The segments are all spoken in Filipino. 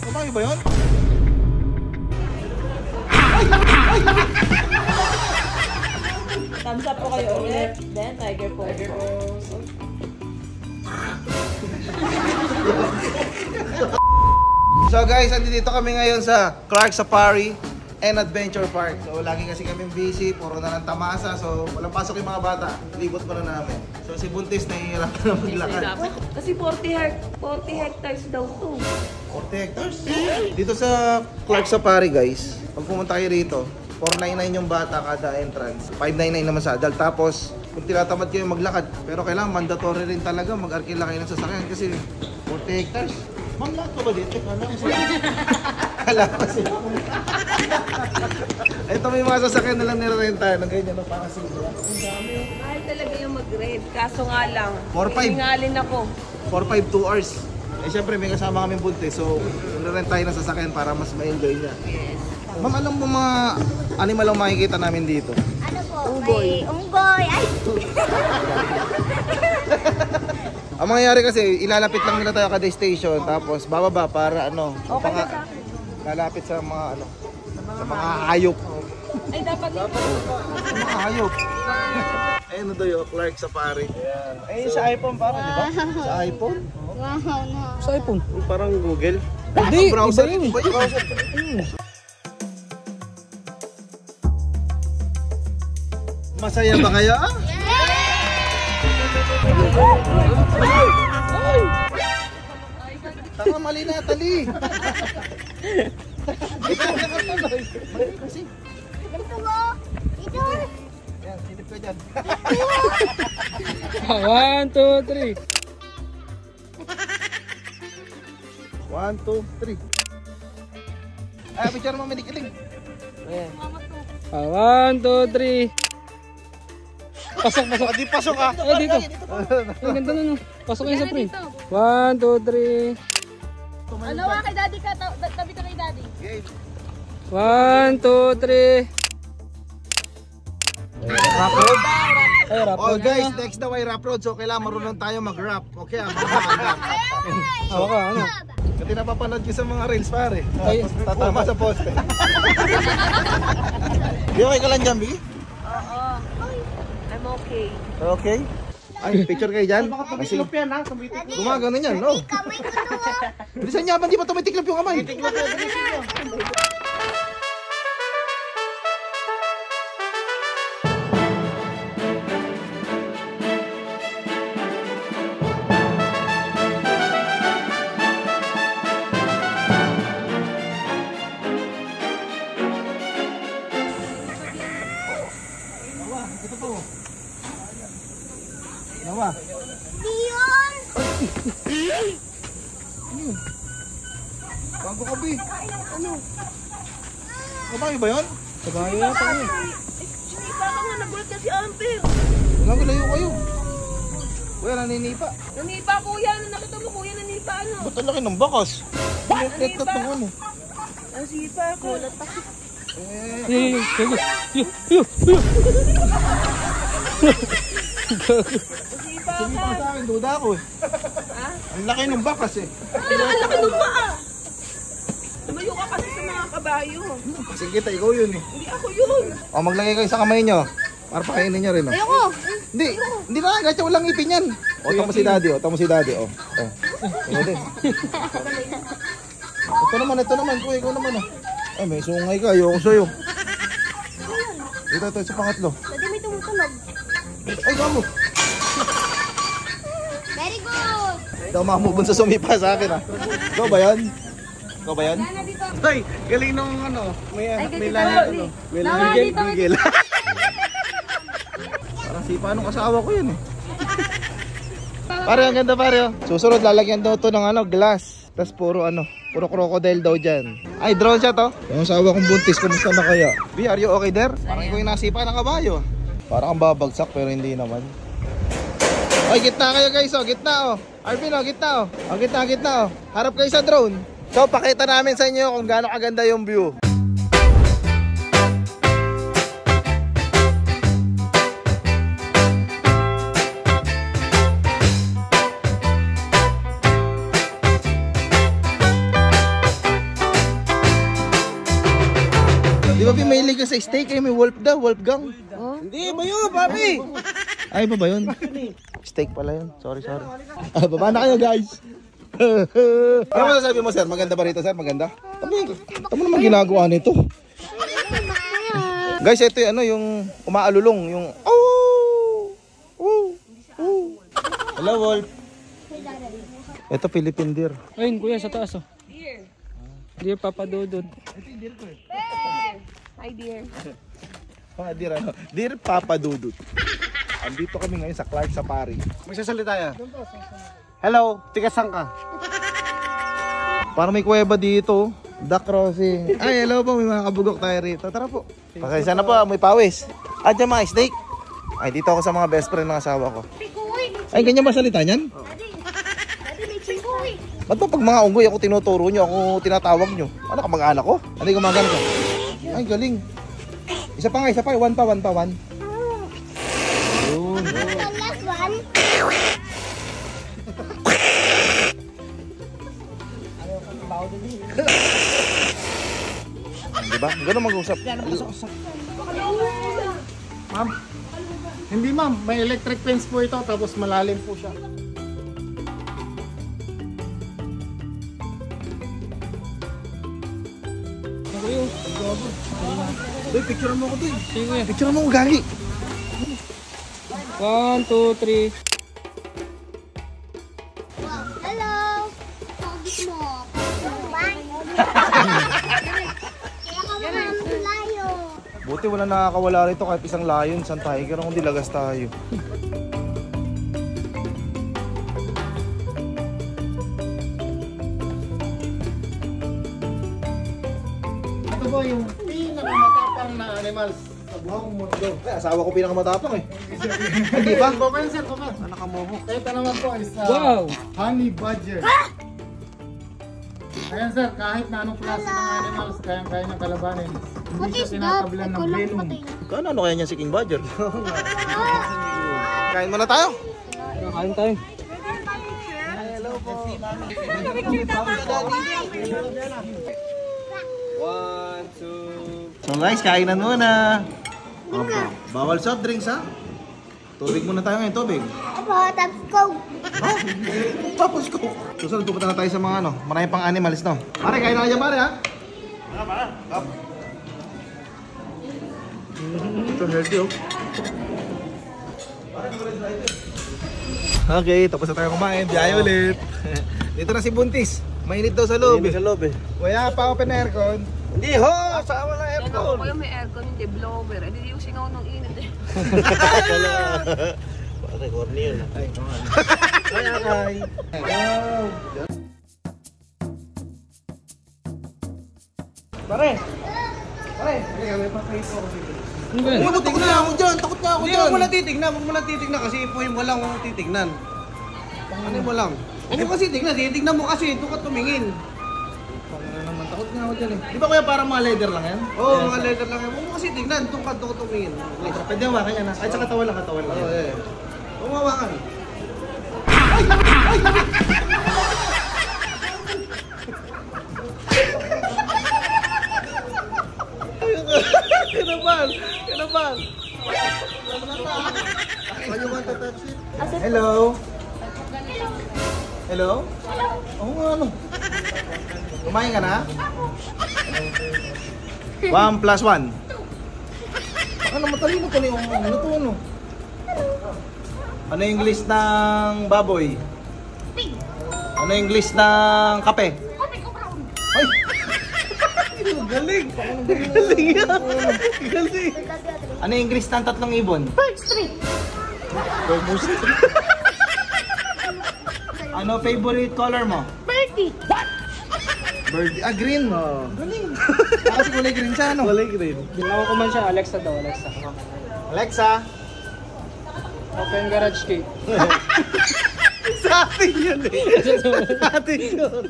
Babae ba yun? Thumbs up po kayo ulit. Then, tiger pose. So guys, andito kami ngayon sa Clark Safari and Adventure Park. So lagi kasi kaming busy, puro na lang tamasa. So walang pasok yung mga bata. Libot mo na namin. So si Buntis nahihirapan na maglakad. Kasi 40 hectares daw to. 40 hectares? Dito sa Clark Safari guys, pag pumunta kayo rito, 499 yung bata kada entrance. 599 naman sa adult. Tapos kung tinatamad kayo maglakad, pero kailangan mandatory rin talaga mag-arkila kayo ng sasakyan kasi 40 hectares. Ma'am, lahat ko ba dito? Kala ko sila. Ito may mga sasakyan na lang nirerentahan ng ganyan, para sila. Ang dami. Mahal talaga yung mag-rent. Kaso nga lang, 4-5. hingalin ako. 4-5, 2 hours. Eh syempre may kasama kaming buntis, so nirerent tayo ng sasakyan para mas ma-enjoy niya. Yes. Ma'am, alam mo mga animal ang makikita namin dito? Ano po? Unggoy. Unggoy. Ay! Ang mangyayari kasi, ilalapit lang nila tayo kada station, tapos bababa para ano, Okay na sa akin. lalapit sa mga ano, sa mga hayop. Ay, dapat dito. Mga hayop. Ayun na doon yung Clark Safari. Ayun sa iPhone para, di ba? Sa iPhone? Wow, no. Sa iPhone? Parang Google. Hindi, browser iba yun. Iba yung browser. Masaya ba kayo? Tama, mali na, tali. Ito mo. Ito. Yan, silip ka dyan. 1, 2, 3. 1, 2, 3. Ay, picture mo, manikiling. Ayan. 1, 2, 3. Pasok. Di pasok ah. Ay, dito. Ay, ganda na no. Pasok kayo sa pre. 1, 2, 3. Ano nga kay daddy ka? Tabi ka kay daddy. 1, 2, 3. Rap road? Ay, rap Oh road guys, na. next daw ay rap road. So kailangan marunong tayo mag-rap. Okay, mga kamanda. So, ano? Kasi napapanood ko sa mga reels pare. Ay. Tatama sa poste. Di okay ka lang dyan, Biggie? Oo. I'm okay. Okay. Ay, picture kayo dyan? Kasi gumagano yan, no? Kamay ko to. Bilisan niya, di ba tumitiklop yung kamay? Nawa. Diyon. Bago ka, Bi. Ano? Babae ba yun? Sabayo yata yun. Hindi pa ako nga nagulat na si Amper. Wala, layo kayo. Kuya, naninipa. Nanipa kuya. Ano nakita mo kuya? Nanipa ano? Ba't ang laki ng bakas? Net ng ano? Nasipa ako. Kulat pa. Yo. Nasipa Sabi ka. pa sa akin, duda ako eh. Ha? Ang laki ng bakas eh. Ang laki ng paa. Lumayo ka kasi sa mga kabayo. Sige kita, ikaw yun eh. Hindi ako yun. O, maglagay kayo sa kamay nyo. Para pakainin nyo rin, oh. Ayoko. Hindi na, gacha walang ngipin yan. O, tamo si daddy, o. Tamo si daddy, o. Ikaw din. Ito naman, kuya, ikaw naman, o. Ay, may sungay ka, ayoko sa'yo. Ito, sa pangatlo. Pwede may tumutunog. Ay, kamo. Very good. Daw mamubun sa sumipa sa akin, ha. Ikaw ba yan? Ikaw ba yan? Ay, galing nung ano. May lahat, ano. May lahat, Miguel. Parang sipa nung asawa ko yun, eh. Pare, ang ganda pare, oh. Susunod, lalagyan daw to ng ano, glass. Tapos puro crocodile daw dyan. Ay, drone shot, oh. Yung asawa kong buntis, kumusta na kaya? B, are you okay there? Parang ikaw yung nasipa ng kabayo. Parang kang babagsak, pero hindi naman. Ay, gitna kayo guys, oh. Gitna, oh. Arvin, oh, gitna, oh. Oh, gitna, oh. Harap kayo sa drone. So, pakita namin sa inyo kung gaano kaganda yung view. ba may liga sa steak? May wolf daw, Wolfgang. Hindi, ba yun, papi? Ay, ba yun? Steak pala yun. Sorry. Baba na kayo, guys. Ano masasabi mo, sir? Maganda ba rito, sir? Maganda? Tama naman ginagawa nito. Guys, ito yung, yung umaalulong. Yung, hello, Wolf. Ito, Philippine deer. Ayun, kuya, sa taas, oh. Deer Papa Dudut. Hi, dear. Mga deer, ano? Deer Papa Dudut. Andito kami ngayon sa Clark Safari. Magsasalita yan. Hello, tigasan ka. Parang may kuweba dito. Duck crossing. Ay, hello po. May mga kabugok tayo rito. Tara po. Pasensya na po. May pawis. Dyan mga steak. Ay, dito ako sa mga best friend ng asawa ko. Ay, ganyan ba salita niyan? Ba't ba pag mga unggoy ako tinuturo nyo, ako tinatawag nyo? Ano ka mag-anak ko? Ano yung gumagana ko? Ay, galing. Isa pa. One pa. Yun. The last one. Diba? Ganun mag-usap. Ma'am, hindi ma'am, may electric fence po ito tapos malalim po siya. Doy, picture mo ko, Doy. Sige, kuya. Picture mo ko, gagi. 1, 2, 3. Hello. Sabi mo. Kaya ka naman layo. Buti wala nakakawala rito kahit isang lion, isang tiger, kung di lagas tayo. Ito po yung pinakamatapang na animals sa buong mundo. Ay, asawa ko pinakamatapang eh. Hindi ba? Baba yan sir, baba. Anak mo. Ito naman po is Wow! honey badger. Ayan sir, kahit na anong klase ng animals, kaya niyang kalabanin. Hindi What siya is that? tinatabilan Ay, ng kulang venom. patay. Ano kaya niya si King Badger? Kain muna tayo. Kain tayo. So guys, kainan muna. Opo. Bawal soft drinks ha. Tubig muna tayo ngayon, tubig. Abo, tapos go. Tapos ko. Susunod, pupunta na tayo sa mga ano, marami pang animals no. Pare, kain na kayo pare ha. Up. Ito healthy oh. Okay, tapos na tayo kumain. Biyahe ulit. Dito na si Buntis. Mainit daw sa loob. Mainit sa loob eh. Wala pa open aircon. Hindi ho! Asawa na Yan aircon. ako, may aircon, hindi blower. Hindi yung singaw ng init eh. Pare, corny yun. Ay, come on. Ay. Pare! Pare! May pa-face ako dito. Ano ba yan? Takot na ako dyan! Takot na ako Hindi, dyan! huwag mo lang titignan kasi po yung walang titignan. Ano mo lang? Huwag mo kasi titignan mo kasi, doon ka tumingin. Ano naman, takot na ako dyan eh. Di ba kuya parang mga leather lang yan? Oo, Yes. mga leather lang yan. Huwag mo kasi tignan, doon ka tumingin. Pwede hawakan yan ha? Ay, sa katawan lang Oo, eh. Huwag mo hawakan. Kinabahan! Hello? Hello? Oo nga ano. Kumain ka na? 1 plus 1. Baka na matalino pala yung ano to ano. Ano yung English ng baboy? Ano yung English ng kape? Ay! Galing! Galing yan! Galing! Ano yung English ng tatlong ibon? Bird Street. Ano favorite color mo? Birdie. Birdie. Ah, green. Galing. Kasi kulay green siya, ano? Kulay green. Ginawa ko man siya. Alexa daw, Alexa. Alexa. Open garage key. Sa atin yun eh. Sa atin yun.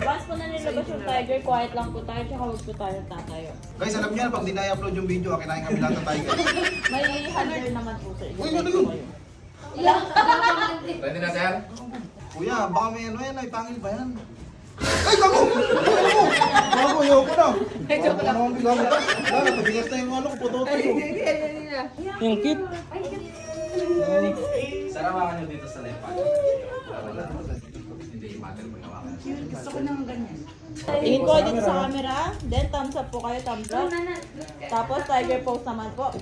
Once po na nilabas yung tiger, quiet lang po tayo, tsaka huwag po tayo tatayo. Guys, alam niyo na, pag di na-upload yung video, kinain kami lahat ng tiger. May handler naman po sa Uy, ano yun? Ilang? Kuya, baka may ano yan, ay pangil ba yan? Ay, gago! Gago! Gago, ayoko na. Gago naman, gago ka. Wala, pabigas na yung ano ko, putotoy ko. Yung cute. Sarawakan nyo dito sa lepan. Tingin ko dito sa camera. Then thumbs up po kayo, thumbs up. Tapos tiger pose naman po.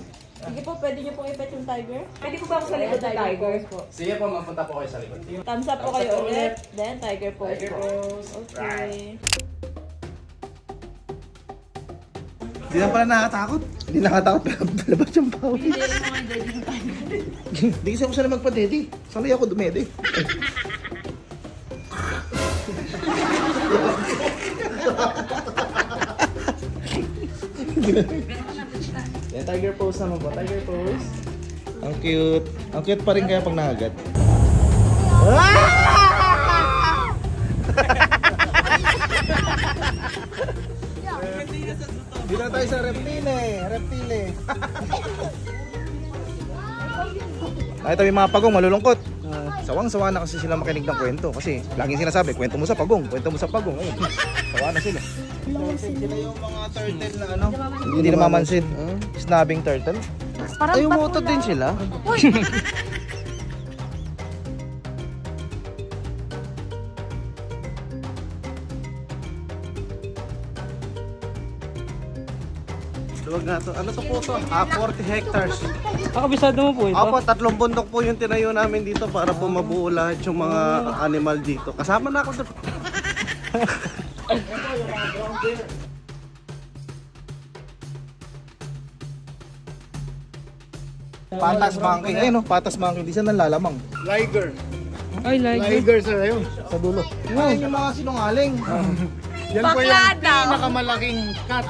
Sige po, pwede nyo pong ipet yung tiger. Pwede po ba ako sa likod ng tiger? Sige po, mapunta po kayo sa likod. Thumbs up po kayo ulit. Then tiger pose po. Okay. Hindi na pala nakatakot. Hindi nakatakot na labas yung pawis. Hindi kasi ako sana magpa-daddy. Sanay ako dumede. Yan, tiger pose naman po. Tiger pose. Ang cute. Ang cute pa rin kaya pag nakagat. Dito tayo sa reptile. Reptile. Nakita mo yung mga pagong malulungkot. Sawang-sawa na kasi sila makinig ng kwento. Kasi laging sinasabi, kwento mo sa pagong, kwento mo sa pagong. Ayun. Sawa na sila. Sila yung mga turtle na ano, hindi namamansin. Snapping turtle. Ay, umutot din sila. Luwag nga to. Ano to po to? 40 hectares. Kabisado mo po ito. Opo, 3 bundok po yung tinayo namin dito para po mabuo lahat yung mga animal dito. Kasama na ako doon. Patas monkey. Ayun no, patas monkey. Di siya nanlalamang. Liger. Ay, like it. Liger sir, ayun. Sa dulo. Ayun yung mga sinungaling. Yan po yung pinakamalaking cat.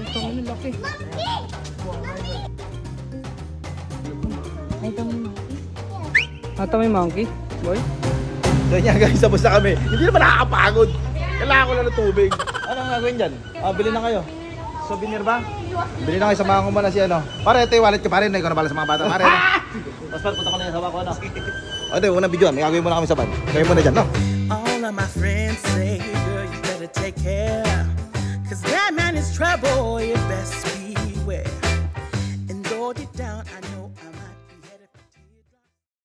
Ito ano, laki. Ay, ito may monkey. Ata may monkey, boy. Ganyan guys, tapos na kami. Hindi naman nakakapagod. Kailangan ko lang ng tubig. Anong gagawin dyan? Bili na kayo. Souvenir ba? Bili na kayo, samahan ko muna si ano. Pare, ito yung wallet ko. Pare, hindi ko na bala sa mga bata. Pare, Mas par, punta ko na yung sawa ko, ano. O, ito, unang video. May gagawin muna kami sa van. Kayo muna dyan, no? All of my friends say